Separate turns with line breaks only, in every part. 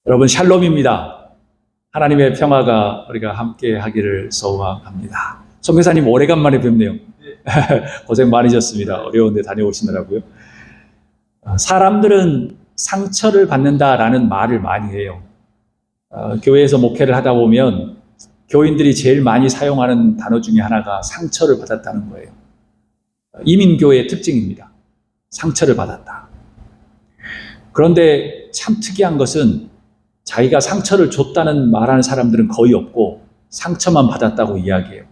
여러분 샬롬입니다. 하나님의 평화가 우리가 함께 하기를 소망합니다. 선교사님 오래간만에 뵙네요. 고생 많으셨습니다. 어려운 데 다녀오시느라고요. 사람들은 상처를 받는다라는 말을 많이 해요. 교회에서 목회를 하다 보면 교인들이 제일 많이 사용하는 단어 중에 하나가 상처를 받았다는 거예요. 이민교회의 특징입니다. 상처를 받았다. 그런데 참 특이한 것은 자기가 상처를 줬다는 말하는 사람들은 거의 없고 상처만 받았다고 이야기해요.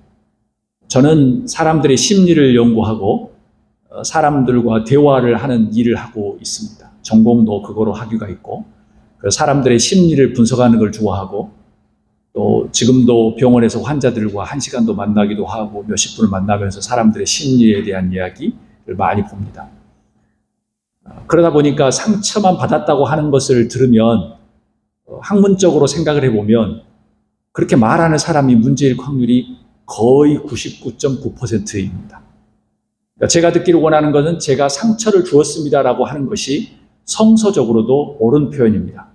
저는 사람들의 심리를 연구하고 사람들과 대화를 하는 일을 하고 있습니다. 전공도 그거로 학위가 있고 사람들의 심리를 분석하는 걸 좋아하고 또 지금도 병원에서 환자들과 1시간도 만나기도 하고 몇십 분을 만나면서 사람들의 심리에 대한 이야기를 많이 봅니다. 그러다 보니까 상처만 받았다고 하는 것을 들으면 학문적으로 생각을 해보면 그렇게 말하는 사람이 문제일 확률이 거의 99.9%입니다. 제가 듣기를 원하는 것은 제가 상처를 주었습니다라고 하는 것이 성서적으로도 옳은 표현입니다.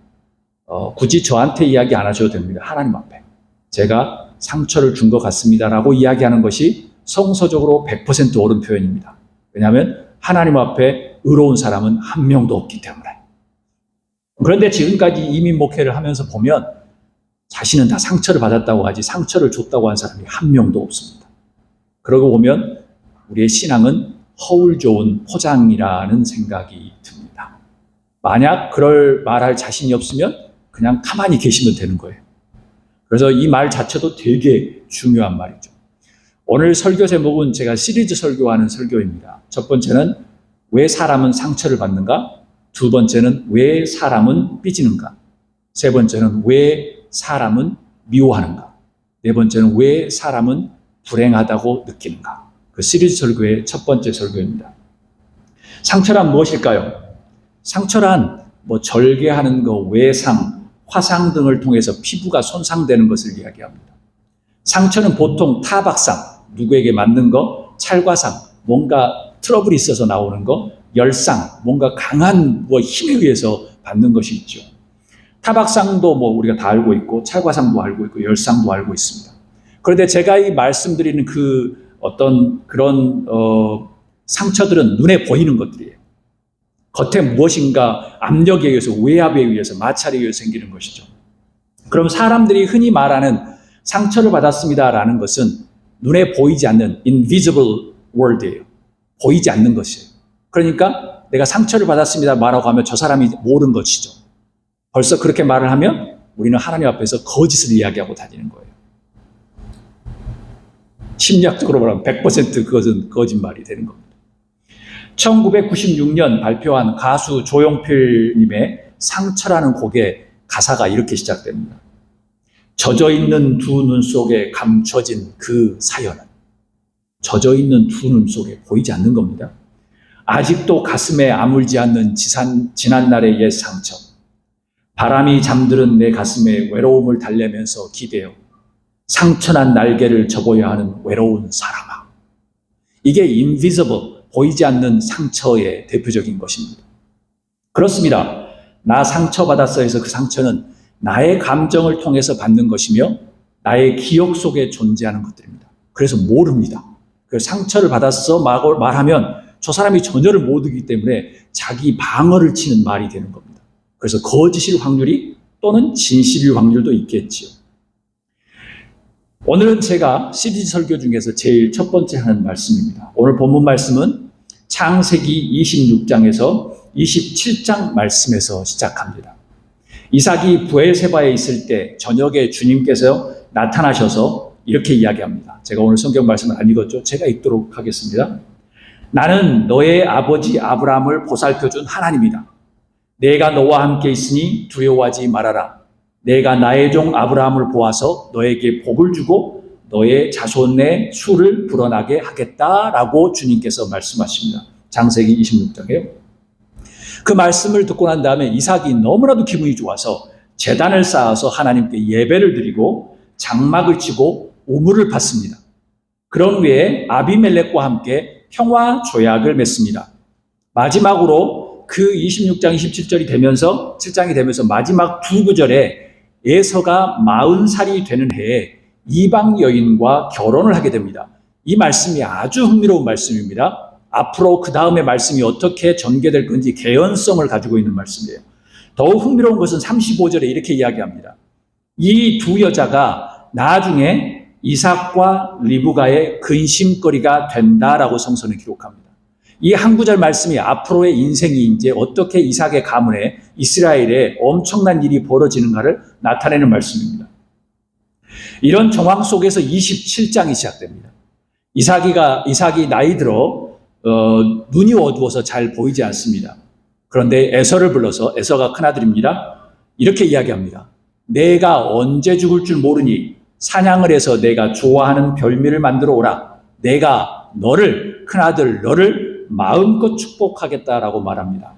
굳이 저한테 이야기 안 하셔도 됩니다. 하나님 앞에. 제가 상처를 준 것 같습니다라고 이야기하는 것이 성서적으로 100% 옳은 표현입니다. 왜냐하면 하나님 앞에 의로운 사람은 한 명도 없기 때문에. 그런데 지금까지 이민 목회를 하면서 보면 자신은 다 상처를 받았다고 하지 상처를 줬다고 한 사람이 한 명도 없습니다. 그러고 보면 우리의 신앙은 허울 좋은 포장이라는 생각이 듭니다. 만약 그럴 말할 자신이 없으면 그냥 가만히 계시면 되는 거예요. 그래서 이 말 자체도 되게 중요한 말이죠. 오늘 설교 제목은 제가 시리즈 설교하는 설교입니다. 첫 번째는 왜 사람은 상처를 받는가? 두 번째는 왜 사람은 삐지는가? 세 번째는 왜 사람은 미워하는가? 네 번째는 왜 사람은 불행하다고 느끼는가? 그 시리즈 설교의 첫 번째 설교입니다. 상처란 무엇일까요? 상처란 절개하는 거, 외상, 화상 등을 통해서 피부가 손상되는 것을 이야기합니다. 상처는 보통 타박상, 누구에게 맞는 거, 찰과상, 뭔가 트러블이 있어서 나오는 거, 열상, 뭔가 강한 힘에 의해서 받는 것이 있죠. 타박상도 우리가 다 알고 있고, 찰과상도 알고 있고, 열상도 알고 있습니다. 그런데 제가 이 말씀드리는 그런 상처들은 눈에 보이는 것들이에요. 겉에 무엇인가 압력에 의해서, 외압에 의해서, 마찰에 의해서 생기는 것이죠. 그럼 사람들이 흔히 말하는 상처를 받았습니다라는 것은 눈에 보이지 않는 invisible word예요. 보이지 않는 것이에요. 그러니까 내가 상처를 받았습니다 말하고 하면 저 사람이 모르는 것이죠. 벌써 그렇게 말을 하면 우리는 하나님 앞에서 거짓을 이야기하고 다니는 거예요. 심리학적으로 말하면 100% 그것은 거짓말이 되는 겁니다. 1996년 발표한 가수 조용필님의 상처라는 곡의 가사가 이렇게 시작됩니다. 젖어있는 두 눈 속에 감춰진 그 사연은 젖어있는 두 눈 속에 보이지 않는 겁니다. 아직도 가슴에 아물지 않는 지난날의 옛 상처. 바람이 잠들은 내 가슴에 외로움을 달래면서 기대어 상처난 날개를 접어야 하는 외로운 사람아. 이게 invisible, 보이지 않는 상처의 대표적인 것입니다. 그렇습니다. 나 상처받았어 해서 그 상처는 나의 감정을 통해서 받는 것이며 나의 기억 속에 존재하는 것들입니다. 그래서 모릅니다. 그래서 상처를 받았어 말하면 저 사람이 전혀를 모르기 때문에 자기 방어를 치는 말이 되는 겁니다. 그래서 거짓일 확률이 또는 진실일 확률도 있겠지요. 오늘은 제가 시리즈 설교 중에서 제일 첫 번째 하는 말씀입니다. 오늘 본문 말씀은 창세기 26장에서 27장 말씀에서 시작합니다. 이삭이 브엘세바에 있을 때 저녁에 주님께서 나타나셔서 이렇게 이야기합니다. 제가 오늘 성경 말씀을 안 읽었죠? 제가 읽도록 하겠습니다. 나는 너의 아버지 아브라함을 보살펴준 하나님이다. 내가 너와 함께 있으니 두려워하지 말아라. 내가 나의 종 아브라함을 보아서 너에게 복을 주고 너의 자손의 수를 불어나게 하겠다라고 주님께서 말씀하십니다. 창세기 26장이에요. 그 말씀을 듣고 난 다음에 이삭이 너무나도 기분이 좋아서 제단을 쌓아서 하나님께 예배를 드리고 장막을 치고 우물을 팠습니다. 그런 후에 아비멜렉과 함께 평화 조약을 맺습니다. 마지막으로 그 26장 27절이 되면서 7장이 되면서 마지막 두 구절에 에서가 40살이 되는 해에 이방 여인과 결혼을 하게 됩니다. 이 말씀이 아주 흥미로운 말씀입니다. 앞으로 그 다음에 말씀이 어떻게 전개될 건지 개연성을 가지고 있는 말씀이에요. 더욱 흥미로운 것은 35절에 이렇게 이야기합니다. 이 두 여자가 나중에 이삭과 리브가의 근심거리가 된다라고 성서는 기록합니다. 이 한 구절 말씀이 앞으로의 인생이 이제 어떻게 이삭의 가문에 이스라엘에 엄청난 일이 벌어지는가를 나타내는 말씀입니다. 이런 정황 속에서 27장이 시작됩니다. 이삭이 나이 들어 눈이 어두워서 잘 보이지 않습니다. 그런데 에서를 불러서, 에서가 큰아들입니다, 이렇게 이야기합니다. 내가 언제 죽을 줄 모르니 사냥을 해서 내가 좋아하는 별미를 만들어 오라. 내가 너를, 큰아들 너를 마음껏 축복하겠다라고 말합니다.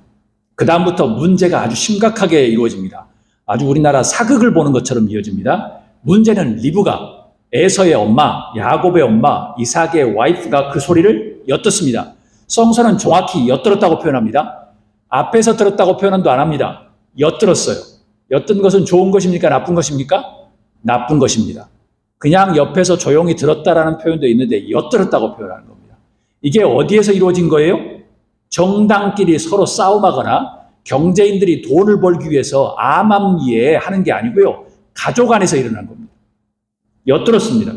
그 다음부터 문제가 아주 심각하게 이루어집니다. 아주 우리나라 사극을 보는 것처럼 이어집니다. 문제는 리브가, 에서의 엄마, 야곱의 엄마, 이삭의 와이프가 그 소리를 엿듣습니다. 성서는 정확히 엿들었다고 표현합니다. 앞에서 들었다고 표현도 안 합니다. 엿들었어요. 엿든 것은 좋은 것입니까? 나쁜 것입니까? 나쁜 것입니다. 그냥 옆에서 조용히 들었다라는 표현도 있는데 엿들었다고 표현하는 겁니다. 이게 어디에서 이루어진 거예요? 정당끼리 서로 싸움하거나 경제인들이 돈을 벌기 위해서 암암리에 하는 게 아니고요. 가족 안에서 일어난 겁니다. 엿들었습니다.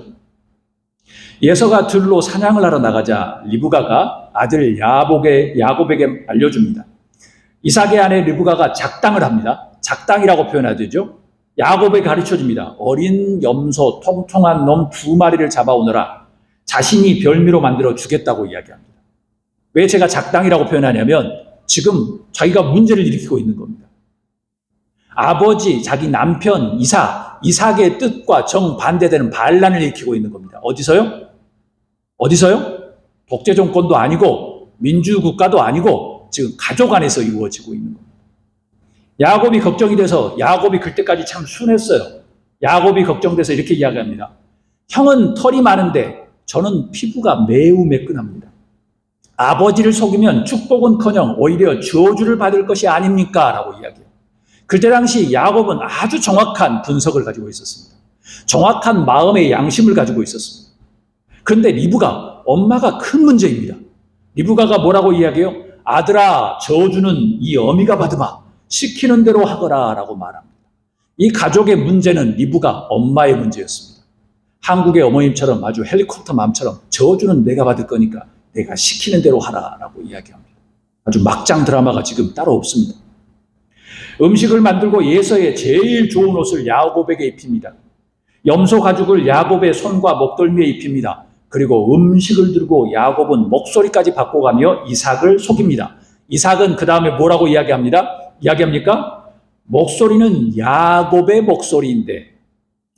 에서가 들로 사냥을 하러 나가자 리브가가 아들 야곱에게 알려줍니다. 이삭의 아내 리브가가 작당을 합니다. 작당이라고 표현해야 되죠. 야곱에 가르쳐줍니다. 어린 염소 통통한 놈 2마리를 잡아오너라. 자신이 별미로 만들어 주겠다고 이야기합니다. 왜 제가 작당이라고 표현하냐면 지금 자기가 문제를 일으키고 있는 겁니다. 아버지, 자기 남편 이삭의 뜻과 정반대되는 반란을 일으키고 있는 겁니다. 어디서요? 독재 정권도 아니고 민주국가도 아니고 지금 가족 안에서 이루어지고 있는 겁니다. 야곱이 걱정이 돼서, 야곱이 그때까지 참 순했어요. 야곱이 걱정돼서 이렇게 이야기합니다. 형은 털이 많은데 저는 피부가 매우 매끈합니다. 아버지를 속이면 축복은커녕 오히려 저주를 받을 것이 아닙니까? 라고 이야기해요. 그때 당시 야곱은 아주 정확한 분석을 가지고 있었습니다. 정확한 마음의 양심을 가지고 있었습니다. 그런데 리브가, 엄마가 큰 문제입니다. 리브가가 뭐라고 이야기해요? 아들아, 저주는 이 어미가 받으마. 시키는 대로 하거라 라고 말합니다. 이 가족의 문제는 리브가 엄마의 문제였습니다. 한국의 어머님처럼 아주 헬리콥터 맘처럼 저주는 내가 받을 거니까 내가 시키는 대로 하라 라고 이야기합니다. 아주 막장 드라마가 지금 따로 없습니다. 음식을 만들고 에서의 제일 좋은 옷을 야곱에게 입힙니다. 염소 가죽을 야곱의 손과 목덜미에 입힙니다. 그리고 음식을 들고 야곱은 목소리까지 바꿔가며 이삭을 속입니다. 이삭은 그 다음에 뭐라고 이야기합니까? 목소리는 야곱의 목소리인데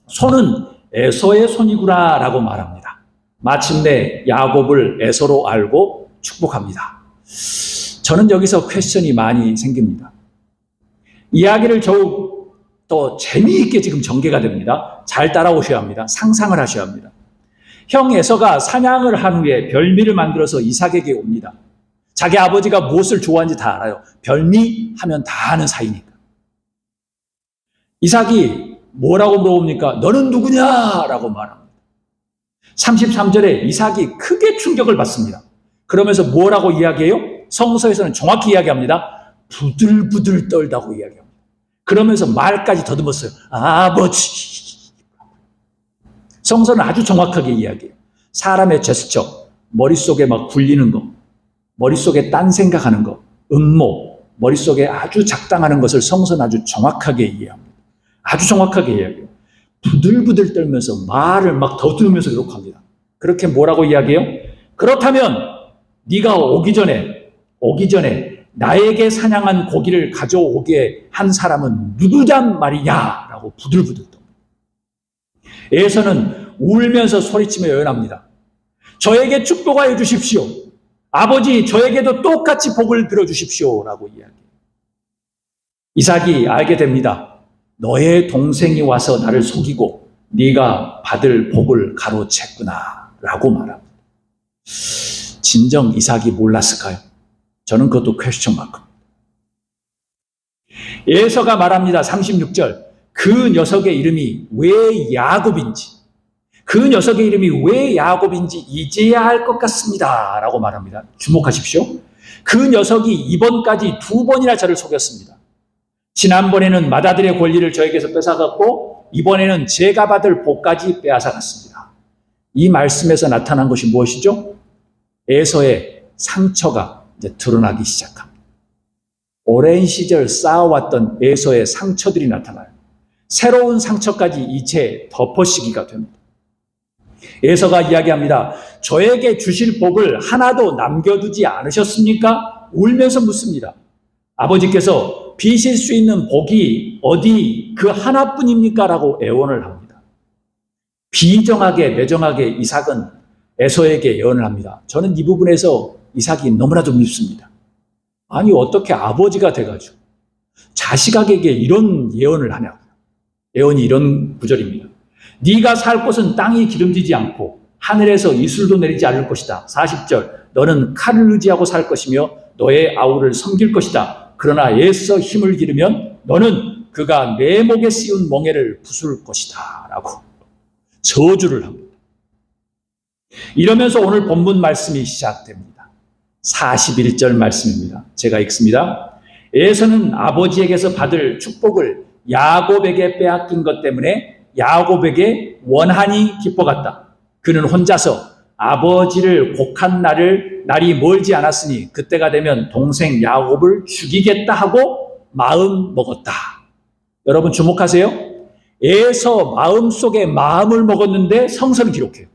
손은 에서의 손이구나 라고 말합니다. 마침내 야곱을 에서로 알고 축복합니다. 저는 여기서 퀘스천이 많이 생깁니다. 이야기를 더욱 더 재미있게 지금 전개가 됩니다. 잘 따라오셔야 합니다. 상상을 하셔야 합니다. 형 에서가 사냥을 한 후에 별미를 만들어서 이삭에게 옵니다. 자기 아버지가 무엇을 좋아하는지 다 알아요. 별미 하면 다 아는 사이니까. 이삭이 뭐라고 물어봅니까? 너는 누구냐? 라고 말합니다. 33절에 이삭이 크게 충격을 받습니다. 그러면서 뭐라고 이야기해요? 성서에서는 정확히 이야기합니다. 부들부들 떨다고 이야기합니다. 그러면서 말까지 더듬었어요. 아버지. 성서는 아주 정확하게 이야기해요. 사람의 제스처, 머릿속에 막 굴리는 거, 머릿속에 딴 생각하는 거, 음모, 머릿속에 아주 작당하는 것을 성서는 아주 정확하게 이해합니다. 아주 정확하게 이야기해요. 부들부들 떨면서 말을 막 더듬으면서 이렇게 합니다. 그렇게 뭐라고 이야기해요? 그렇다면 네가 오기 전에 나에게 사냥한 고기를 가져오게 한 사람은 누구냔 말이냐? 라고 부들부들 떠. 에서는 울면서 소리치며 예언합니다. 저에게 축복하여 주십시오. 아버지, 저에게도 똑같이 복을 빌어주십시오. 라고 이야기해요. 이삭이 알게 됩니다. 너의 동생이 와서 나를 속이고 네가 받을 복을 가로챘구나. 라고 말합니다. 진정 이삭이 몰랐을까요? 저는 그것도 퀘스천 마크. 에서가 말합니다. 36절. 그 녀석의 이름이 왜 야곱인지, 그 녀석의 이름이 왜 야곱인지 이제야 알 것 같습니다. 라고 말합니다. 주목하십시오. 그 녀석이 이번까지 2번이나 저를 속였습니다. 지난번에는 맏아들의 권리를 저에게서 뺏어갔고 이번에는 제가 받을 복까지 빼앗아갔습니다. 이 말씀에서 나타난 것이 무엇이죠? 에서의 상처가 이제 드러나기 시작합니다. 오랜 시절 쌓아왔던 에서의 상처들이 나타나요. 새로운 상처까지 이제 덮어씌기가 됩니다. 에서가 이야기합니다. 저에게 주실 복을 하나도 남겨두지 않으셨습니까? 울면서 묻습니다. 아버지께서 빚을 수 있는 복이 어디 그 하나뿐입니까? 라고 애원을 합니다. 비정하게 매정하게 이삭은 에서에게 예언을 합니다. 저는 이 부분에서 이삭이 너무나도 밉습니다. 아니 어떻게 아버지가 돼가지고 자식에게 이런 예언을 하냐고. 예언이 이런 구절입니다. 네가 살 곳은 땅이 기름지지 않고 하늘에서 이슬도 내리지 않을 것이다. 40절 너는 칼을 의지하고 살 것이며 너의 아우를 섬길 것이다. 그러나 애써 힘을 기르면 너는 그가 내 목에 씌운 멍에를 부술 것이다. 라고 저주를 합니다. 이러면서 오늘 본문 말씀이 시작됩니다. 41절 말씀입니다. 제가 읽습니다. 에서는 아버지에게서 받을 축복을 야곱에게 빼앗긴 것 때문에 야곱에게 원한이 기뻐갔다. 그는 혼자서 아버지를 곡한 날이 멀지 않았으니 그때가 되면 동생 야곱을 죽이겠다 하고 마음 먹었다. 여러분 주목하세요. 에서 마음속에 마음을 먹었는데 성서는 기록해요.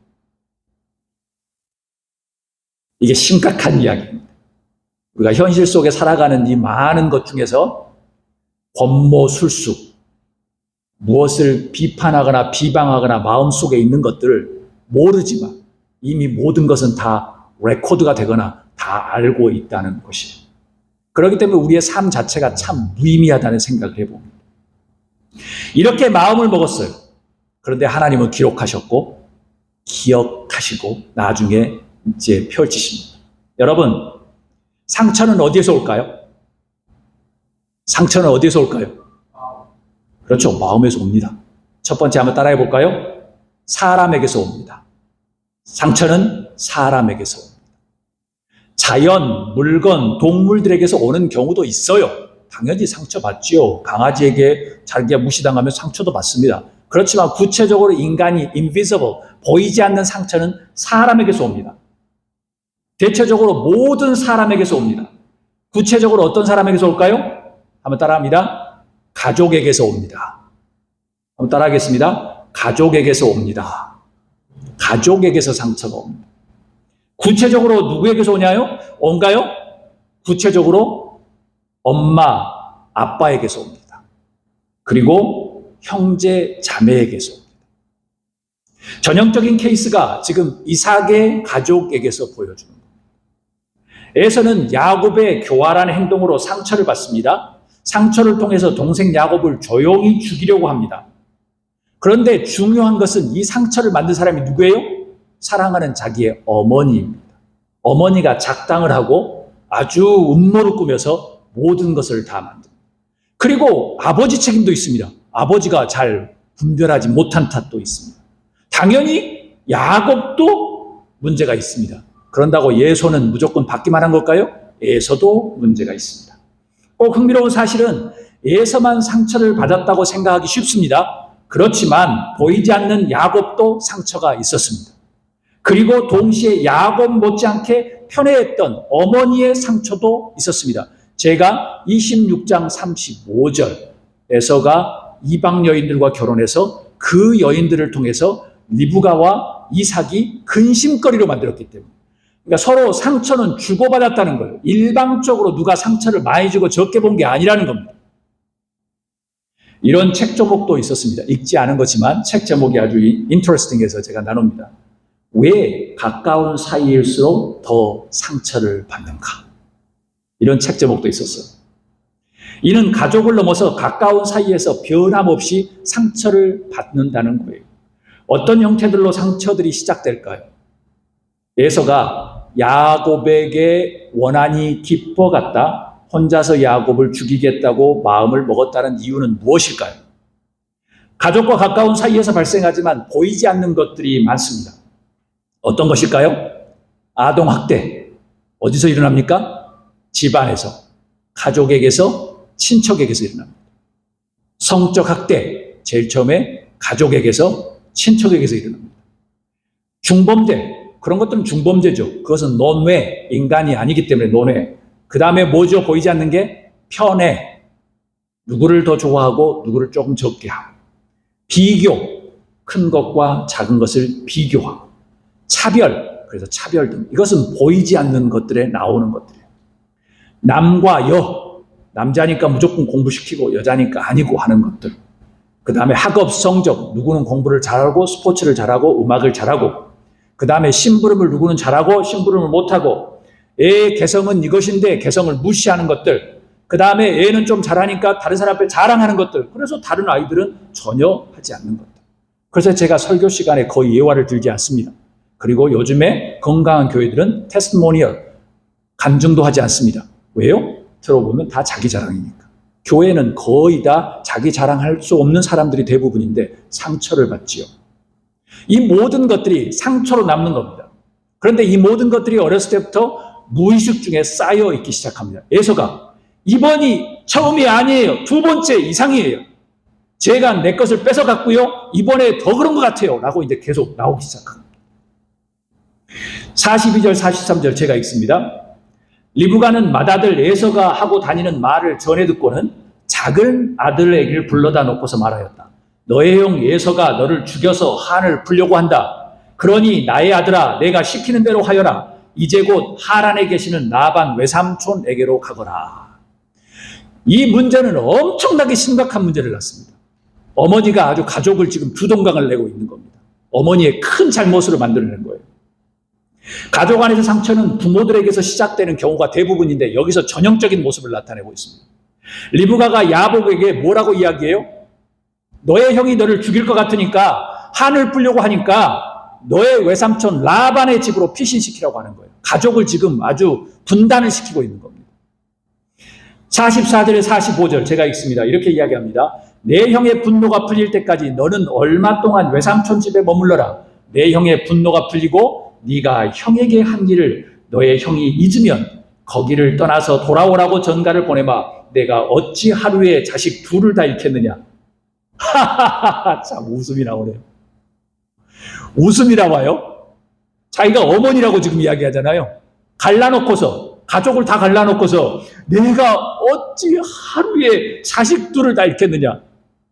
이게 심각한 이야기입니다. 우리가 현실 속에 살아가는 이 많은 것 중에서 권모술수, 무엇을 비판하거나 비방하거나 마음속에 있는 것들을 모르지만 이미 모든 것은 다 레코드가 되거나 다 알고 있다는 것이에요. 그렇기 때문에 우리의 삶 자체가 참 무의미하다는 생각을 해봅니다. 이렇게 마음을 먹었어요. 그런데 하나님은 기록하셨고 기억하시고 나중에 이제 펼치십니다. 여러분, 상처는 어디에서 올까요? 상처는 어디에서 올까요? 그렇죠. 마음에서 옵니다. 첫 번째 한번 따라해 볼까요? 사람에게서 옵니다. 상처는 사람에게서 옵니다. 자연, 물건, 동물들에게서 오는 경우도 있어요. 당연히 상처받지요. 강아지에게 자기가 무시당하면 상처도 받습니다. 그렇지만 구체적으로 인간이 invisible, 보이지 않는 상처는 사람에게서 옵니다. 대체적으로 모든 사람에게서 옵니다. 구체적으로 어떤 사람에게서 올까요? 한번 따라합니다. 가족에게서 옵니다. 한번 따라하겠습니다. 가족에게서 옵니다. 가족에게서 상처가 옵니다. 구체적으로 누구에게서 온가요? 구체적으로 엄마, 아빠에게서 옵니다. 그리고 형제, 자매에게서 옵니다. 전형적인 케이스가 지금 이삭의 가족에게서 보여주는 겁니다. 에서는 야곱의 교활한 행동으로 상처를 받습니다. 상처를 통해서 동생 야곱을 조용히 죽이려고 합니다. 그런데 중요한 것은 이 상처를 만든 사람이 누구예요? 사랑하는 자기의 어머니입니다. 어머니가 작당을 하고 아주 음모를 꾸며서 모든 것을 다 만듭니다. 그리고 아버지 책임도 있습니다. 아버지가 잘 분별하지 못한 탓도 있습니다. 당연히 야곱도 문제가 있습니다. 그런다고 에서는 무조건 받기만 한 걸까요? 에서도 문제가 있습니다. 흥미로운 사실은 에서만 상처를 받았다고 생각하기 쉽습니다. 그렇지만 보이지 않는 야곱도 상처가 있었습니다. 그리고 동시에 야곱 못지않게 편애했던 어머니의 상처도 있었습니다. 제가 26장 35절 에서가 이방 여인들과 결혼해서 그 여인들을 통해서 리브가와 이삭이 근심거리로 만들었기 때문에 그러니까 서로 상처는 주고받았다는 거예요. 일방적으로 누가 상처를 많이 주고 적게 본 게 아니라는 겁니다. 이런 책 제목도 있었습니다. 읽지 않은 거지만 책 제목이 아주 인터레스팅해서 제가 나눕니다. 왜 가까운 사이일수록 더 상처를 받는가? 이런 책 제목도 있었어요. 이는 가족을 넘어서 가까운 사이에서 변함없이 상처를 받는다는 거예요. 어떤 형태들로 상처들이 시작될까요? 에서가 야곱에게 원한이 기뻐갔다. 혼자서 야곱을 죽이겠다고 마음을 먹었다는 이유는 무엇일까요? 가족과 가까운 사이에서 발생하지만 보이지 않는 것들이 많습니다. 어떤 것일까요? 아동학대. 어디서 일어납니까? 집안에서, 가족에게서, 친척에게서 일어납니다. 성적 학대. 제일 처음에 가족에게서, 친척에게서 일어납니다. 중범죄. 그런 것들은 중범죄죠. 그것은 논외, 인간이 아니기 때문에 논외. 그 다음에 뭐죠? 보이지 않는 게 편애. 누구를 더 좋아하고 누구를 조금 적게 하고. 비교. 큰 것과 작은 것을 비교하고. 차별. 그래서 차별 등. 이것은 보이지 않는 것들에 나오는 것들이에요. 남과 여. 남자니까 무조건 공부시키고 여자니까 아니고 하는 것들. 그 다음에 학업 성적. 누구는 공부를 잘하고 스포츠를 잘하고 음악을 잘하고. 그 다음에 심부름을 누구는 잘하고 심부름을 못하고. 애의 개성은 이것인데 개성을 무시하는 것들. 그 다음에 애는 좀 잘하니까 다른 사람 앞에 자랑하는 것들. 그래서 다른 아이들은 전혀 하지 않는 것들. 그래서 제가 설교 시간에 거의 예화를 들지 않습니다. 그리고 요즘에 건강한 교회들은 테스티모니얼, 간증도 하지 않습니다. 왜요? 들어보면 다 자기 자랑이니까. 교회는 거의 다 자기 자랑할 수 없는 사람들이 대부분인데 상처를 받지요. 이 모든 것들이 상처로 남는 겁니다. 그런데 이 모든 것들이 어렸을 때부터 무의식 중에 쌓여 있기 시작합니다. 에서가 이번이 처음이 아니에요. 두 번째 이상이에요. 제가 내 것을 뺏어갔고요. 이번에 더 그런 것 같아요. 라고 이제 계속 나오기 시작합니다. 42절, 43절 제가 읽습니다. 리브가는 맏아들 에서가 하고 다니는 말을 전해 듣고는 작은 아들에게를 불러다 놓고서 말하였다. 너의 형 에서가 너를 죽여서 한을 풀려고 한다. 그러니 나의 아들아 내가 시키는 대로 하여라. 이제 곧 하란에 계시는 라반 외삼촌에게로 가거라. 이 문제는 엄청나게 심각한 문제를 낳습니다. 어머니가 아주 가족을 지금 두동강을 내고 있는 겁니다. 어머니의 큰 잘못으로 만들어낸 거예요. 가족 안에서 상처는 부모들에게서 시작되는 경우가 대부분인데 여기서 전형적인 모습을 나타내고 있습니다. 리브가가 야곱에게 뭐라고 이야기해요? 너의 형이 너를 죽일 것 같으니까 한을 풀려고 하니까 너의 외삼촌 라반의 집으로 피신시키라고 하는 거예요. 가족을 지금 아주 분단을 시키고 있는 겁니다. 44절에 45절 제가 읽습니다. 이렇게 이야기합니다. 내 형의 분노가 풀릴 때까지 너는 얼마 동안 외삼촌 집에 머물러라. 내 형의 분노가 풀리고 네가 형에게 한 일을 너의 형이 잊으면 거기를 떠나서 돌아오라고 전가를 보내마. 내가 어찌 하루에 자식 둘을 다 잃겠느냐. 하하하하 참 웃음이 나오네요. 웃음이 나와요. 자기가 어머니라고 지금 이야기하잖아요. 갈라놓고서 가족을 다 갈라놓고서 내가 어찌 하루에 자식 둘을 다 잃겠느냐.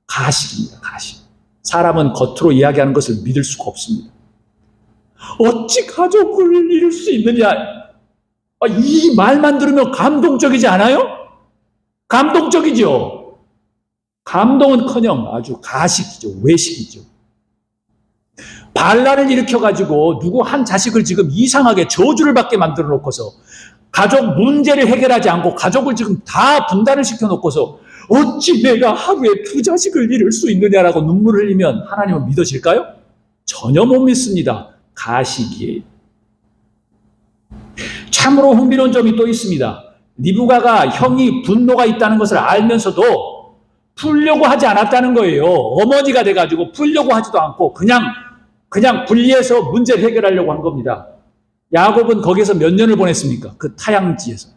가식입니다. 가식. 사람은 겉으로 이야기하는 것을 믿을 수가 없습니다. 어찌 가족을 잃을 수 있느냐. 이 말만 들으면 감동적이지 않아요? 감동적이죠. 감동은커녕 아주 가식이죠. 외식이죠. 반란을 일으켜가지고 누구 한 자식을 지금 이상하게 저주를 받게 만들어 놓고서 가족 문제를 해결하지 않고 가족을 지금 다 분단을 시켜놓고서 어찌 내가 하루에 두 자식을 잃을 수 있느냐라고 눈물을 흘리면 하나님은 믿어질까요? 전혀 못 믿습니다. 가식이에요. 참으로 흥미로운 점이 또 있습니다. 리브가가 형이 분노가 있다는 것을 알면서도 풀려고 하지 않았다는 거예요. 어머니가 돼가지고 풀려고 하지도 않고 그냥 분리해서 문제를 해결하려고 한 겁니다. 야곱은 거기서 몇 년을 보냈습니까? 그 타향지에서.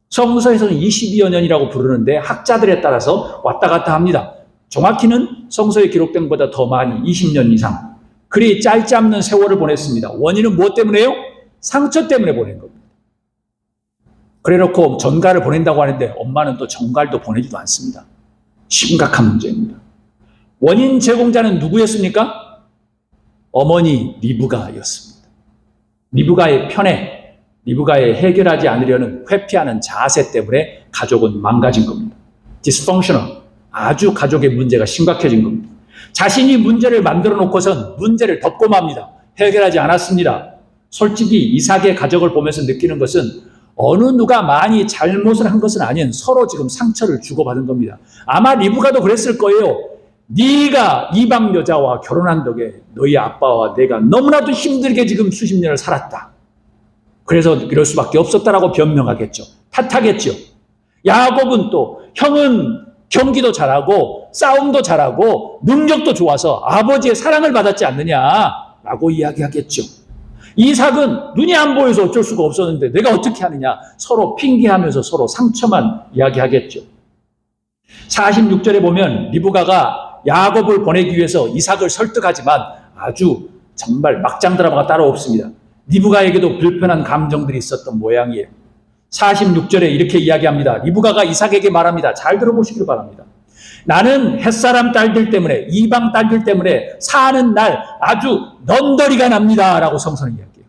성서에서는 22여 년이라고 부르는데 학자들에 따라서 왔다 갔다 합니다. 정확히는 성서에 기록된 것보다 더 많이 20년 이상. 그리 짧지 않는 세월을 보냈습니다. 원인은 무엇 때문에요? 상처 때문에 보낸 겁니다. 그래놓고 전가를 보낸다고 하는데 엄마는 또 전가도 보내지도 않습니다. 심각한 문제입니다. 원인 제공자는 누구였습니까? 어머니 리브가였습니다. 리브가의 편애, 리브가의 해결하지 않으려는 회피하는 자세 때문에 가족은 망가진 겁니다. dysfunctional, 아주 가족의 문제가 심각해진 겁니다. 자신이 문제를 만들어 놓고선 문제를 덮고 맙니다. 해결하지 않았습니다. 솔직히 이삭의 가족을 보면서 느끼는 것은 어느 누가 많이 잘못을 한 것은 아닌 서로 지금 상처를 주고받은 겁니다. 아마 리브가도 그랬을 거예요. 네가 이방 여자와 결혼한 덕에 너희 아빠와 내가 너무나도 힘들게 지금 수십 년을 살았다. 그래서 이럴 수밖에 없었다라고 변명하겠죠. 탓하겠죠. 야곱은 또 형은 경기도 잘하고 싸움도 잘하고 능력도 좋아서 아버지의 사랑을 받았지 않느냐라고 이야기하겠죠. 이삭은 눈이 안 보여서 어쩔 수가 없었는데 내가 어떻게 하느냐, 서로 핑계하면서 서로 상처만 이야기하겠죠. 46절에 보면 리브가가 야곱을 보내기 위해서 이삭을 설득하지만 아주 정말 막장 드라마가 따로 없습니다. 리브가에게도 불편한 감정들이 있었던 모양이에요. 46절에 이렇게 이야기합니다. 리브가가 이삭에게 말합니다. 잘 들어보시길 바랍니다. 나는 햇사람 딸들 때문에, 이방 딸들 때문에 사는 날 아주 넌더리가 납니다 라고 성서는 이야기해요.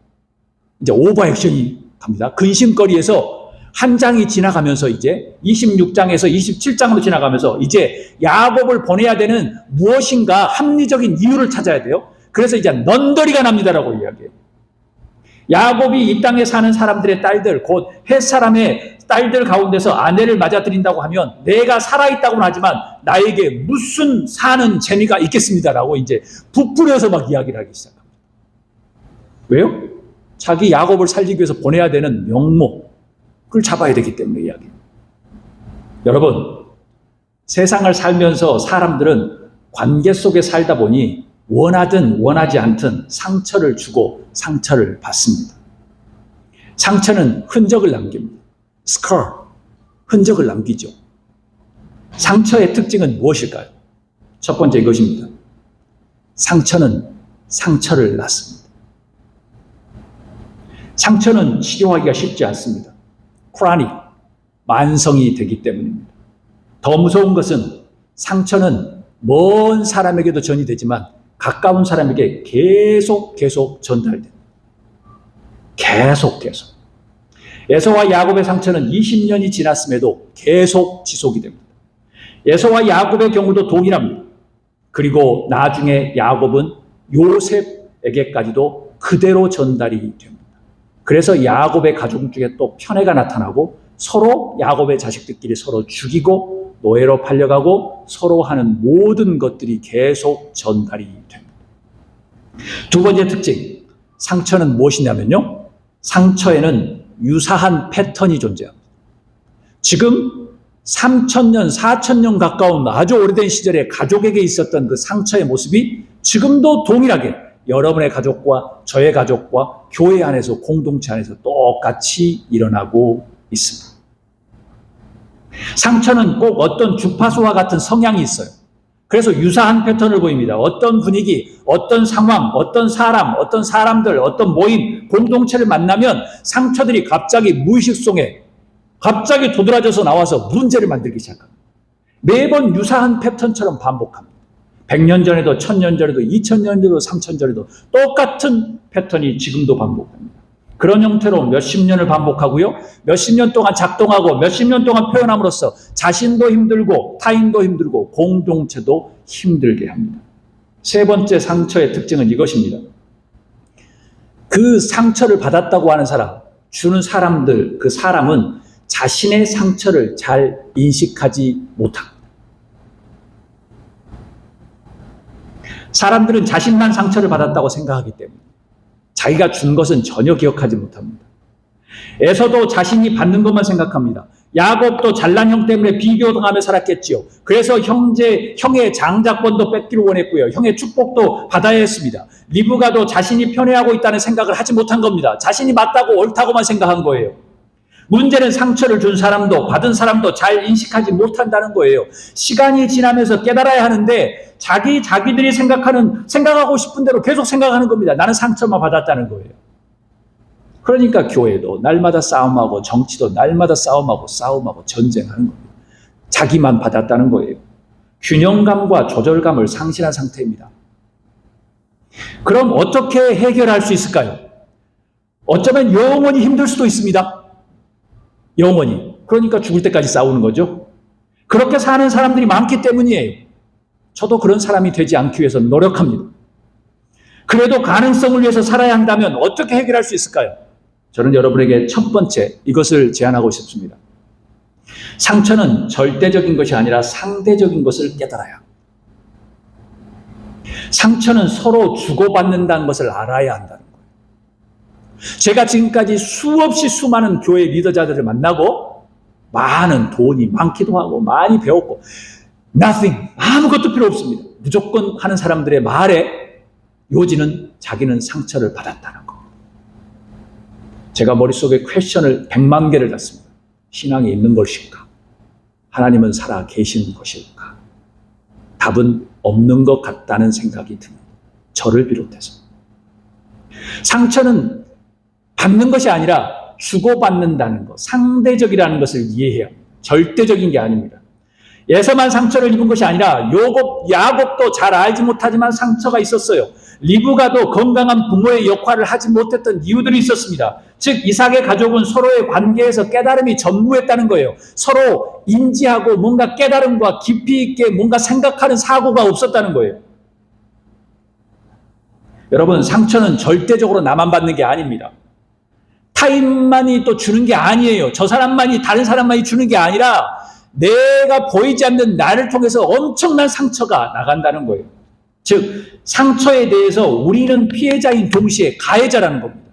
이제 오버 액션이 갑니다. 근심거리에서 한 장이 지나가면서 이제 26장에서 27장으로 지나가면서 이제 야곱을 보내야 되는 무엇인가 합리적인 이유를 찾아야 돼요. 그래서 이제 넌더리가 납니다라고 이야기해요. 야곱이 이 땅에 사는 사람들의 딸들, 곧 햇사람의 딸들 가운데서 아내를 맞아들인다고 하면 내가 살아있다고는 하지만 나에게 무슨 사는 재미가 있겠습니다라고 이제 부풀려서 막 이야기를 하기 시작합니다. 왜요? 자기 야곱을 살리기 위해서 보내야 되는 명목을 잡아야 되기 때문에 이야기해요. 여러분, 세상을 살면서 사람들은 관계 속에 살다 보니 원하든 원하지 않든 상처를 주고 상처를 받습니다. 상처는 흔적을 남깁니다. scar, 흔적을 남기죠. 상처의 특징은 무엇일까요? 첫 번째 이것입니다. 상처는 상처를 낳습니다. 상처는 치료하기가 쉽지 않습니다. chronic, 만성이 되기 때문입니다. 더 무서운 것은 상처는 먼 사람에게도 전이 되지만 가까운 사람에게 계속 전달됩니다. 계속. 에서와 야곱의 상처는 20년이 지났음에도 계속 지속이 됩니다. 에서와 야곱의 경우도 동일합니다. 그리고 나중에 야곱은 요셉에게까지도 그대로 전달이 됩니다. 그래서 야곱의 가족 중에 또 편애가 나타나고 서로 야곱의 자식들끼리 서로 죽이고 노예로 팔려가고 서로 하는 모든 것들이 계속 전달이 됩니다. 두 번째 특징, 상처는 무엇이냐면요, 상처에는 유사한 패턴이 존재합니다. 지금 3,000년, 4,000년 가까운 아주 오래된 시절에 가족에게 있었던 그 상처의 모습이 지금도 동일하게 여러분의 가족과 저의 가족과 교회 안에서, 공동체 안에서 똑같이 일어나고 있습니다. 상처는 꼭 어떤 주파수와 같은 성향이 있어요. 그래서 유사한 패턴을 보입니다. 어떤 분위기, 어떤 상황, 어떤 사람, 어떤 사람들, 어떤 모임, 공동체를 만나면 상처들이 갑자기 무의식 속에 갑자기 도드라져서 나와서 문제를 만들기 시작합니다. 매번 유사한 패턴처럼 반복합니다. 100년 전에도, 1000년 전에도, 2000년 전에도, 3000년 전에도 똑같은 패턴이 지금도 반복됩니다. 그런 형태로 몇십 년을 반복하고요. 몇십 년 동안 작동하고 몇십 년 동안 표현함으로써 자신도 힘들고 타인도 힘들고 공동체도 힘들게 합니다. 세 번째 상처의 특징은 이것입니다. 그 상처를 받았다고 하는 사람, 주는 사람들, 그 사람은 자신의 상처를 잘 인식하지 못합니다. 사람들은 자신만 상처를 받았다고 생각하기 때문에 자기가 준 것은 전혀 기억하지 못합니다. 에서도 자신이 받는 것만 생각합니다. 야곱도 잘난 형 때문에 비교당하며 살았겠지요. 그래서 형의 장자권도 뺏기를 원했고요. 형의 축복도 받아야 했습니다. 리브가도 자신이 편애하고 있다는 생각을 하지 못한 겁니다. 자신이 맞다고 옳다고만 생각한 거예요. 문제는 상처를 준 사람도 받은 사람도 잘 인식하지 못한다는 거예요. 시간이 지나면서 깨달아야 하는데 자기들이 생각하고 싶은 대로 계속 생각하는 겁니다. 나는 상처만 받았다는 거예요. 그러니까 교회도 날마다 싸움하고 정치도 날마다 싸움하고 전쟁하는 겁니다. 자기만 받았다는 거예요. 균형감과 조절감을 상실한 상태입니다. 그럼 어떻게 해결할 수 있을까요? 어쩌면 영원히 힘들 수도 있습니다. 영원히. 그러니까 죽을 때까지 싸우는 거죠. 그렇게 사는 사람들이 많기 때문이에요. 저도 그런 사람이 되지 않기 위해서 노력합니다. 그래도 가능성을 위해서 살아야 한다면 어떻게 해결할 수 있을까요? 저는 여러분에게 첫 번째 이것을 제안하고 싶습니다. 상처는 절대적인 것이 아니라 상대적인 것을 깨달아야 합니다. 상처는 서로 주고받는다는 것을 알아야 한다는 거예요. 제가 지금까지 수없이 수많은 교회 리더자들을 만나고 많은 돈이 많기도 하고 많이 배웠고 nothing, 아무것도 필요 없습니다. 무조건 하는 사람들의 말에 요지는 자기는 상처를 받았다는 거. 제가 머릿속에 퀘스천을 100만 개를 놨습니다. 신앙이 있는 것일까? 하나님은 살아 계시는 것일까? 답은 없는 것 같다는 생각이 듭니다. 저를 비롯해서. 상처는 받는 것이 아니라 주고받는다는 것, 상대적이라는 것을 이해해야 합니다. 절대적인 게 아닙니다. 에서만 상처를 입은 것이 아니라 야곱도 잘 알지 못하지만 상처가 있었어요. 리브가도 건강한 부모의 역할을 하지 못했던 이유들이 있었습니다. 즉 이삭의 가족은 서로의 관계에서 깨달음이 전무했다는 거예요. 서로 인지하고 뭔가 깨달음과 깊이 있게 뭔가 생각하는 사고가 없었다는 거예요. 여러분, 상처는 절대적으로 나만 받는 게 아닙니다. 타인만이 또 주는 게 아니에요. 저 사람만이, 다른 사람만이 주는 게 아니라 내가 보이지 않는 나를 통해서 엄청난 상처가 나간다는 거예요. 즉 상처에 대해서 우리는 피해자인 동시에 가해자라는 겁니다.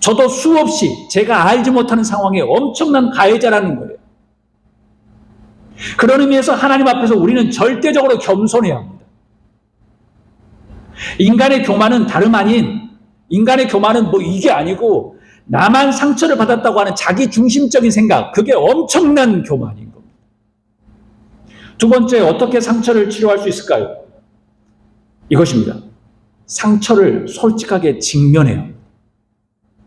저도 수없이 제가 알지 못하는 상황에 엄청난 가해자라는 거예요. 그런 의미에서 하나님 앞에서 우리는 절대적으로 겸손해야 합니다. 인간의 교만은 다름 아닌, 인간의 교만은 뭐 이게 아니고 나만 상처를 받았다고 하는 자기 중심적인 생각, 그게 엄청난 교만인 겁니다. 두 번째, 어떻게 상처를 치료할 수 있을까요? 이것입니다. 상처를 솔직하게 직면해야 합니다.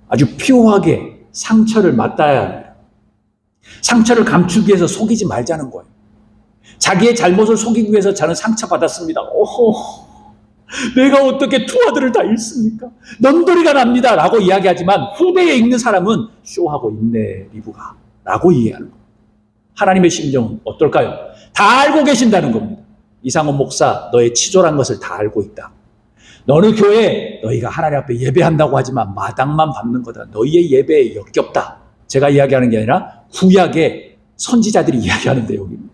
아주 피오하게 상처를 맞닿아야 합니다. 상처를 감추기 위해서 속이지 말자는 거예요. 자기의 잘못을 속이기 위해서 저는 상처받았습니다. 오호, 내가 어떻게 두 아들을 다 잃습니까? 넌더리가 납니다 라고 이야기하지만 후배에 있는 사람은 쇼하고 있네 리브가 라고 이해하는 겁니다. 하나님의 심정은 어떨까요? 다 알고 계신다는 겁니다. 이상원 목사, 너의 치졸한 것을 다 알고 있다. 너는 교회에 너희가 하나님 앞에 예배한다고 하지만 마당만 밟는 거다. 너희의 예배에 역겹다. 제가 이야기하는 게 아니라 구약의 선지자들이 이야기하는 내용입니다.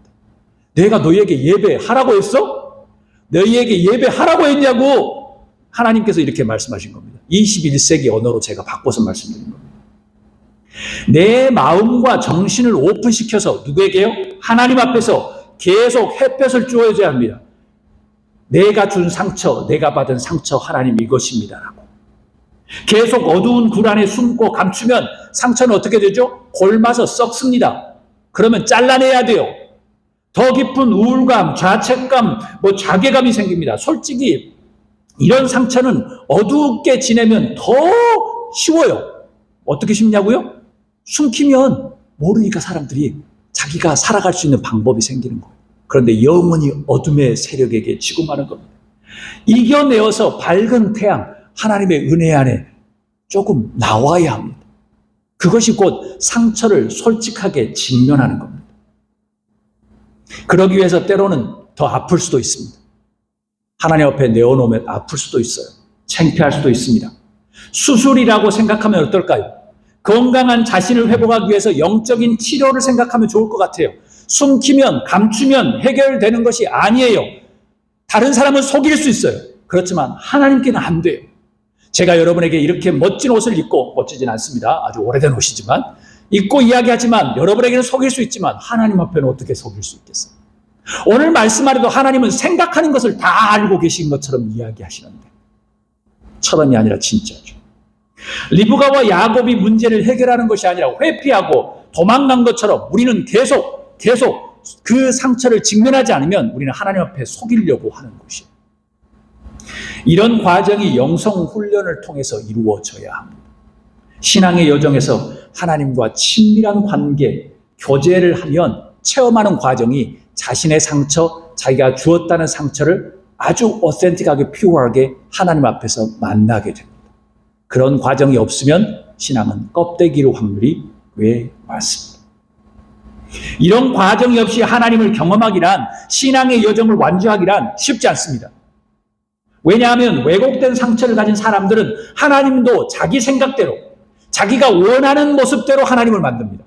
내가 너희에게 예배하라고 했어? 너희에게 예배하라고 했냐고 하나님께서 이렇게 말씀하신 겁니다. 21세기 언어로 제가 바꿔서 말씀드린 겁니다. 내 마음과 정신을 오픈시켜서 누구에게요? 하나님 앞에서 계속 햇볕을 쬐어줘야 합니다. 내가 준 상처, 내가 받은 상처 하나님 이것입니다라고. 계속 어두운 굴 안에 숨고 감추면 상처는 어떻게 되죠? 골마서 썩습니다. 그러면 잘라내야 돼요. 더 깊은 우울감, 자책감, 자괴감이 생깁니다. 솔직히 이런 상처는 어둡게 지내면 더 쉬워요. 어떻게 쉽냐고요? 숨기면 모르니까 사람들이 자기가 살아갈 수 있는 방법이 생기는 거예요. 그런데 영원히 어둠의 세력에게 지고 마는 겁니다. 이겨내어서 밝은 태양, 하나님의 은혜 안에 조금 나와야 합니다. 그것이 곧 상처를 솔직하게 직면하는 겁니다. 그러기 위해서 때로는 더 아플 수도 있습니다. 하나님 앞에 내어놓으면 아플 수도 있어요. 창피할 수도 있습니다. 수술이라고 생각하면 어떨까요? 건강한 자신을 회복하기 위해서 영적인 치료를 생각하면 좋을 것 같아요. 숨기면, 감추면 해결되는 것이 아니에요. 다른 사람은 속일 수 있어요. 그렇지만 하나님께는 안 돼요. 제가 여러분에게 이렇게 멋진 옷을 입고, 멋지진 않습니다. 아주 오래된 옷이지만, 입고 이야기하지만 여러분에게는 속일 수 있지만 하나님 앞에는 어떻게 속일 수 있겠어요? 오늘 말씀 안에도 하나님은 생각하는 것을 다 알고 계신 것처럼 이야기하시는데, 처럼이 아니라 진짜죠. 리브가와 야곱이 문제를 해결하는 것이 아니라 회피하고 도망간 것처럼 우리는 계속 그 상처를 직면하지 않으면 우리는 하나님 앞에 속이려고 하는 것이에요. 이런 과정이 영성 훈련을 통해서 이루어져야 합니다. 신앙의 여정에서 하나님과 친밀한 관계, 교제를 하면 체험하는 과정이 자신의 상처, 자기가 주었다는 상처를 아주 오센틱하게, 퓨어하게 하나님 앞에서 만나게 됩니다. 그런 과정이 없으면 신앙은 껍데기로 확률이 꽤 많습니다. 이런 과정이 없이 하나님을 경험하기란, 신앙의 여정을 완주하기란 쉽지 않습니다. 왜냐하면 왜곡된 상처를 가진 사람들은 하나님도 자기 생각대로, 자기가 원하는 모습대로 하나님을 만듭니다.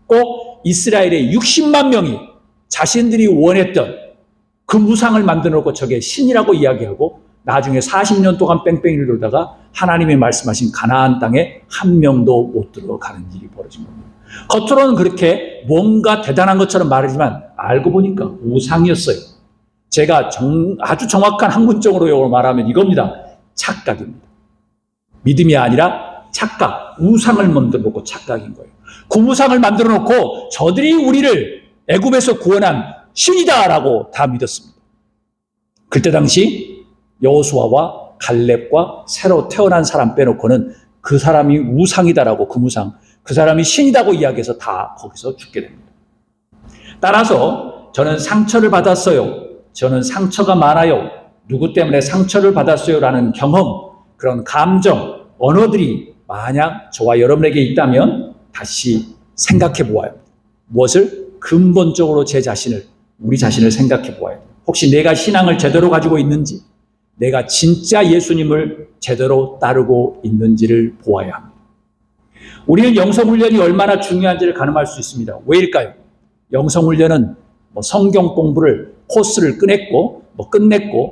꼭 이스라엘의 60만 명이 자신들이 원했던 그 무상을 만들어 놓고 저게 신이라고 이야기하고 나중에 40년 동안 뺑뺑이를 돌다가 하나님이 말씀하신 가나안 땅에 한 명도 못 들어가는 일이 벌어진 겁니다. 겉으로는 그렇게 뭔가 대단한 것처럼 말하지만 알고 보니까 우상이었어요. 제가 아주 정확한 학문적으로 말하면 이겁니다. 착각입니다. 믿음이 아니라 착각, 우상을 만들어 놓고 착각인 거예요. 그 우상을 만들어 놓고 저들이 우리를 애굽에서 구원한 신이다라고 다 믿었습니다. 그때 당시 여호수아와 갈렙과 새로 태어난 사람 빼놓고는 그 사람이 우상이다라고 그 사람이 신이라고 이야기해서 다 거기서 죽게 됩니다. 따라서 저는 상처를 받았어요. 저는 상처가 많아요. 누구 때문에 상처를 받았어요? 라는 경험, 그런 감정, 언어들이 만약 저와 여러분에게 있다면 다시 생각해 보아요. 무엇을? 근본적으로 우리 자신을 생각해 보아요. 혹시 내가 신앙을 제대로 가지고 있는지, 내가 진짜 예수님을 제대로 따르고 있는지를 보아야 합니다. 우리는 영성훈련이 얼마나 중요한지를 가늠할 수 있습니다. 왜일까요? 영성훈련은 성경 공부를 코스를 끝냈고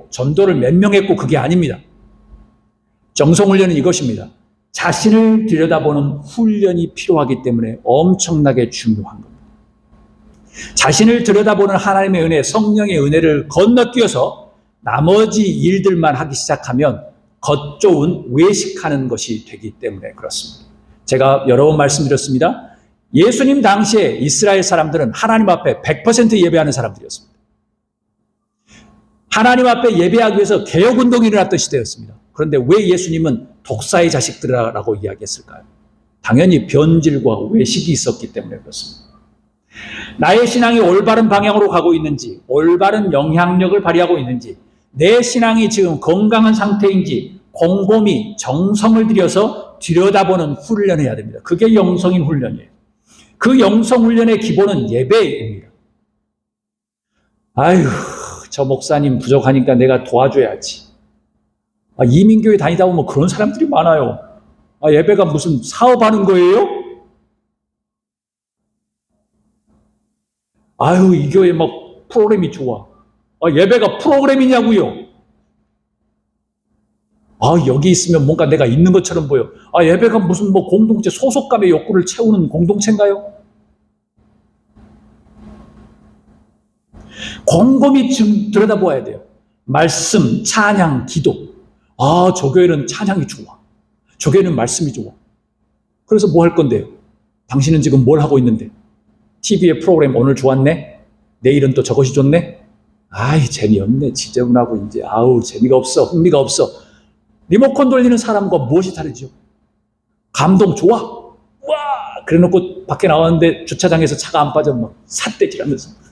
전도를 몇 명 했고 그게 아닙니다. 영성훈련은 이것입니다. 자신을 들여다보는 훈련이 필요하기 때문에 엄청나게 중요한 겁니다. 자신을 들여다보는 하나님의 은혜, 성령의 은혜를 건너뛰어서 나머지 일들만 하기 시작하면 겉좋은 외식하는 것이 되기 때문에 그렇습니다. 제가 여러 번 말씀드렸습니다. 예수님 당시에 이스라엘 사람들은 하나님 앞에 100% 예배하는 사람들이었습니다. 하나님 앞에 예배하기 위해서 개혁운동이 일어났던 시대였습니다. 그런데 왜 예수님은 독사의 자식들이라고 이야기했을까요? 당연히 변질과 외식이 있었기 때문에 그렇습니다. 나의 신앙이 올바른 방향으로 가고 있는지, 올바른 영향력을 발휘하고 있는지, 내 신앙이 지금 건강한 상태인지 곰곰이 정성을 들여서 들여다보는 훈련을 해야 됩니다. 그게 영성인 훈련이에요. 그 영성 훈련의 기본은 예배입니다. 아유, 저 목사님 부족하니까 내가 도와줘야지. 이민교회 다니다 보면 그런 사람들이 많아요. 예배가 무슨 사업하는 거예요? 아유, 이 교회 막 프로그램이 좋아. 예배가 프로그램이냐고요? 여기 있으면 뭔가 내가 있는 것처럼 보여. 예배가 무슨 공동체 소속감의 욕구를 채우는 공동체인가요? 곰곰이 좀 들여다보아야 돼요. 말씀, 찬양, 기도. 저 교회는 찬양이 좋아. 저 교회는 말씀이 좋아. 그래서 뭐 할 건데요? 당신은 지금 뭘 하고 있는데? TV의 프로그램 오늘 좋았네? 내일은 또 저것이 좋네? 재미없네. 지저분하고 이제 재미가 없어. 흥미가 없어. 리모컨 돌리는 사람과 무엇이 다르죠? 감동 좋아. 와! 그래 놓고 밖에 나왔는데 주차장에서 차가 안 빠져 막 삿대질하면서.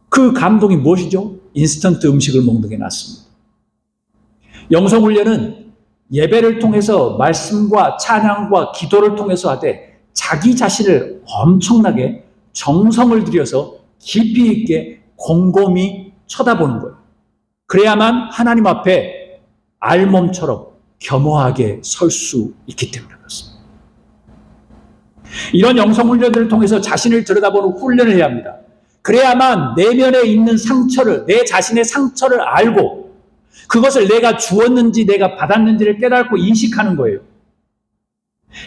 그 감동이 무엇이죠? 인스턴트 음식을 먹는 게 낫습니다. 영성훈련은 예배를 통해서 말씀과 찬양과 기도를 통해서 하되 자기 자신을 엄청나게 정성을 들여서 깊이 있게 곰곰이 쳐다보는 거예요. 그래야만 하나님 앞에 알몸처럼 겸허하게 설 수 있기 때문에 그렇습니다. 이런 영성훈련들을 통해서 자신을 들여다보는 훈련을 해야 합니다. 그래야만 내면에 있는 상처를, 내 자신의 상처를 알고 그것을 내가 주었는지 내가 받았는지를 깨닫고 인식하는 거예요.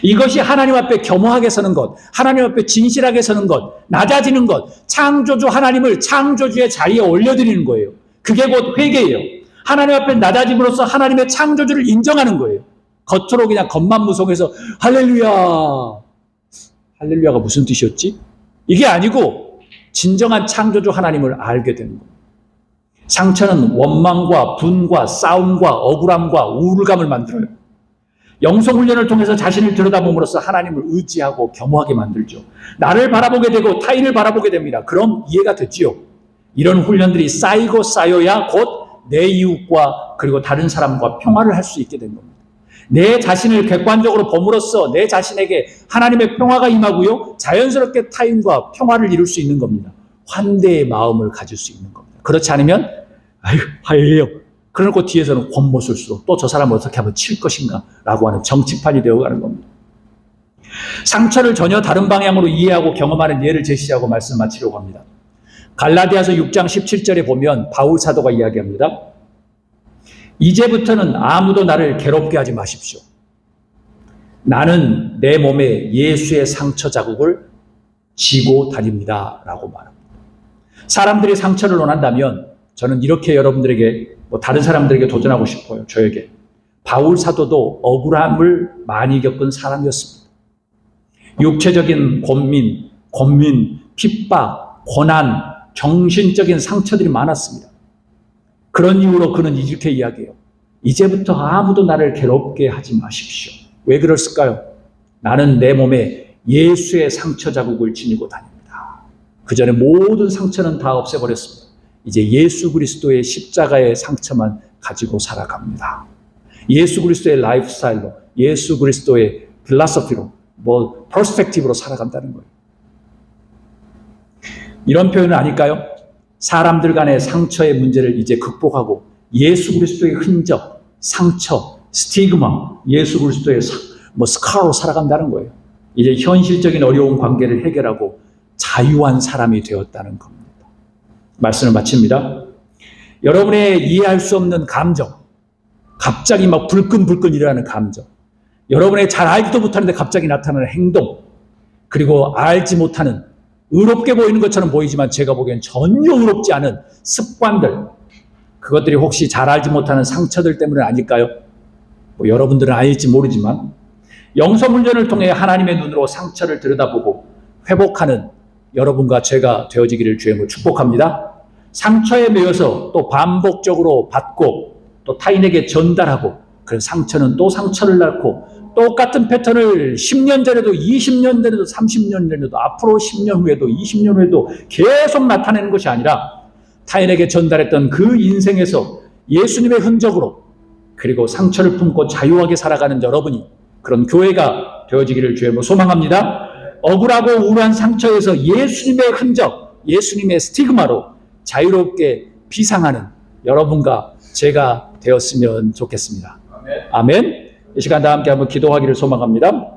이것이 하나님 앞에 겸허하게 서는 것, 하나님 앞에 진실하게 서는 것, 낮아지는 것, 창조주 하나님을 창조주의 자리에 올려드리는 거예요. 그게 곧 회개예요. 하나님 앞에 낮아짐으로써 하나님의 창조주를 인정하는 거예요. 겉으로 그냥 겉만 무성해서 할렐루야. 할렐루야가 무슨 뜻이었지? 이게 아니고 진정한 창조주 하나님을 알게 되는 겁니다. 상처는 원망과 분과 싸움과 억울함과 우울감을 만들어요. 영성훈련을 통해서 자신을 들여다봄으로써 하나님을 의지하고 겸허하게 만들죠. 나를 바라보게 되고 타인을 바라보게 됩니다. 그럼 이해가 되지요. 이런 훈련들이 쌓이고 쌓여야 곧 내 이웃과 그리고 다른 사람과 평화를 할 수 있게 된 겁니다. 내 자신을 객관적으로 봄으로써 내 자신에게 하나님의 평화가 임하고요. 자연스럽게 타인과 평화를 이룰 수 있는 겁니다. 환대의 마음을 가질 수 있는 겁니다. 그렇지 않으면 화해해요. 그러고 뒤에서는 곤모술수로 또 저 사람을 어떻게 하면 칠 것인가 라고 하는 정치판이 되어가는 겁니다. 상처를 전혀 다른 방향으로 이해하고 경험하는 예를 제시하고 말씀 마치려고 합니다. 갈라디아서 6장 17절에 보면 바울 사도가 이야기합니다. 이제부터는 아무도 나를 괴롭게 하지 마십시오. 나는 내 몸에 예수의 상처 자국을 지고 다닙니다. 라고 말합니다. 사람들이 상처를 원한다면 저는 이렇게 여러분들에게, 다른 사람들에게 도전하고 싶어요. 저에게. 바울 사도도 억울함을 많이 겪은 사람이었습니다. 육체적인 권민, 핍박, 고난, 정신적인 상처들이 많았습니다. 그런 이유로 그는 이렇게 이야기해요. 이제부터 아무도 나를 괴롭게 하지 마십시오. 왜 그랬을까요? 나는 내 몸에 예수의 상처 자국을 지니고 다닙니다. 그 전에 모든 상처는 다 없애버렸습니다. 이제 예수 그리스도의 십자가의 상처만 가지고 살아갑니다. 예수 그리스도의 라이프 스타일로, 예수 그리스도의 필라소피로, 퍼스펙티브로 살아간다는 거예요. 이런 표현은 아닐까요? 사람들 간의 상처의 문제를 이제 극복하고 예수 그리스도의 흔적, 상처, 스티그마, 예수 그리스도의 스카로 살아간다는 거예요. 이제 현실적인 어려운 관계를 해결하고 자유한 사람이 되었다는 겁니다. 말씀을 마칩니다. 여러분의 이해할 수 없는 감정, 갑자기 막 불끈불끈 일어나는 감정, 여러분의 잘 알지도 못하는데 갑자기 나타나는 행동, 그리고 알지 못하는 의롭게 보이는 것처럼 보이지만 제가 보기엔 전혀 의롭지 않은 습관들, 그것들이 혹시 잘 알지 못하는 상처들 때문은 아닐까요? 여러분들은 알지 모르지만 영성훈련을 통해 하나님의 눈으로 상처를 들여다보고 회복하는 여러분과 제가 되어지기를 주님으로 축복합니다. 상처에 매여서 또 반복적으로 받고 또 타인에게 전달하고 그런 상처는 또 상처를 낳고 똑같은 패턴을 10년 전에도 20년 전에도 30년 전에도 앞으로 10년 후에도 20년 후에도 계속 나타내는 것이 아니라 타인에게 전달했던 그 인생에서 예수님의 흔적으로 그리고 상처를 품고 자유하게 살아가는 여러분이 그런 교회가 되어지기를 주님으로 소망합니다. 억울하고 우울한 상처에서 예수님의 흔적, 예수님의 스티그마로 자유롭게 비상하는 여러분과 제가 되었으면 좋겠습니다. 아멘. 이 시간 다 함께 한번 기도하기를 소망합니다.